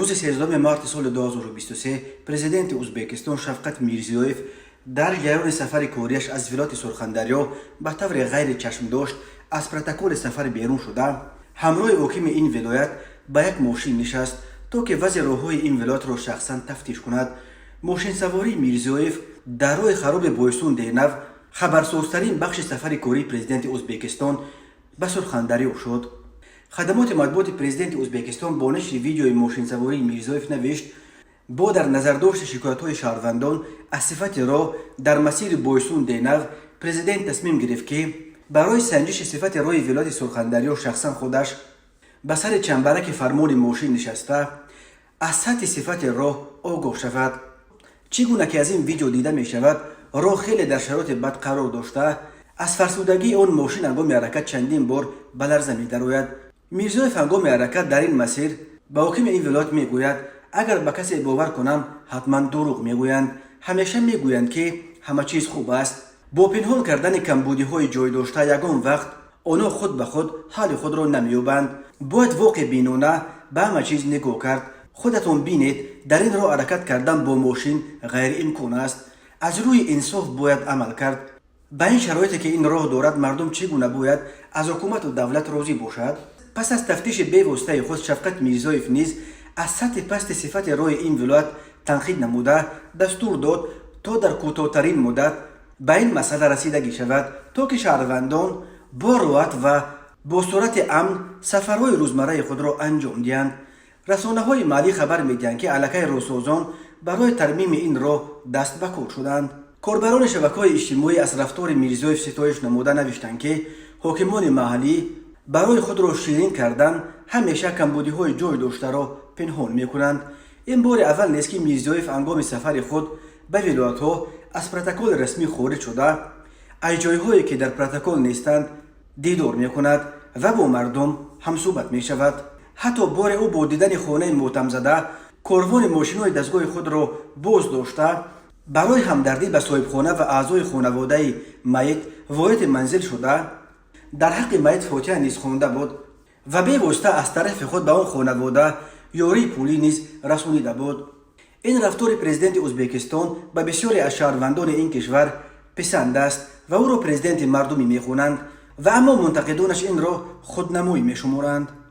روز 13 مارس سال 2023 پرزیدنت ازبکستان شفقت میرزیویف در جریان سفر کوریش از ولایت سرخندریا به طور غیر چشم داشت از پروتکل سفر بیرون شده. همراه حاکم این ولایت به یک ماشین نشست تا که وضع راههای این ولایت را شخصا تفتیش کند. ماشین سواری میرزیویف در راه خراب بایستون دینو خبرسازترین بخش سفر کوری پرزیدنت ازبکستان به سرخندریا شد. خدمات مطبوعات پرزیدنت ازبکستان با نشر ویدیوی ماشین سواری میرزیویف نوشت با در نظر داشت شکایت‌های شهروندان از صفت راه در مسیر بایستون دینو، پرزیدنت تصمیم گرفت که برای سنجش صفت راه ولایت سرخندریا شخصا خودش به سر چنبرک فرمان ماشین نشسته از سطح صفت راه آگاه شود. چگونه که از این ویدیو دیده می شود، راه خیلی در شرایط بد قرار داشته. از فرسودگی آن ماشین هنگام حرکت چندین بار به لرزه می درآید. میرزیویف هنگام حرکت در این مسیر به حاکم این ولایت می گوید اگر به کسی باور کنم حتما دروغ می گویند. همیشه می گویند که همه چیز خوب است. با پنهان کردن کمبودی های جای داشته یگان وقت آنها خود به خود حال خود را نمی‌یابند. باید واقع بینانه به همه چیز نگاه کرد. خودتون بینید در این راه حرکت کردن با ماشین غیر امکان است. از روی انصاف باید عمل کرد. به این شرایطی که این راه دارد مردم چگونه باید از حکومت و دولت راضی باشد؟ پس از تفتیش بی‌واسطه خود شفقت میرزیویف نیز از سطح پست صفت راه این ولایت تنقید نموده دستور داد تا در کوتاه‌ترین مدت به این مسئله رسیدگی شود تا که شهروندان با راحت و با صورت امن سفرهای روزمره خود را انجام دهند. رسانه‌های محلی خبر می‌دهند که علاقه راهسازان برای ترمیم این راه دست به کار شدند. کاربران شبکه‌های اجتماعی از رفتار میرزیویف ستایش نموده نوشتند که حاکمان محلی برای خود را شیرین کردن همیشه کمبودی‌های جای داشته را پنهان می‌کنند. این بار اول نیست که میرزیویف هنگام سفر خود به ولایت‌ها از پروتکل رسمی خارج شده. از جای‌هایی که در پروتکل نیستند دیدار می‌کند و با مردم همصحبت می‌شود. حتی بار او با دیدن خانه ماتم زده کاروان ماشین‌های دستگاه خود را باز داشته برای همدردی به صاحبخانه و اعضای خانواده میت وارد منزل شده در حق میت فاتحه نیز خوانده بود و بی‌واسطه از طرف خود به آن خانواده یاری پولی نیز رسانیده بود. این رفتار پرزیدنت ازبکستان به بسیاری از شهروندان این کشور پسند است و او را پرزیدنت مردمی می‌خوانند و اما منتقدانش این را خودنمایی می‌شمارند.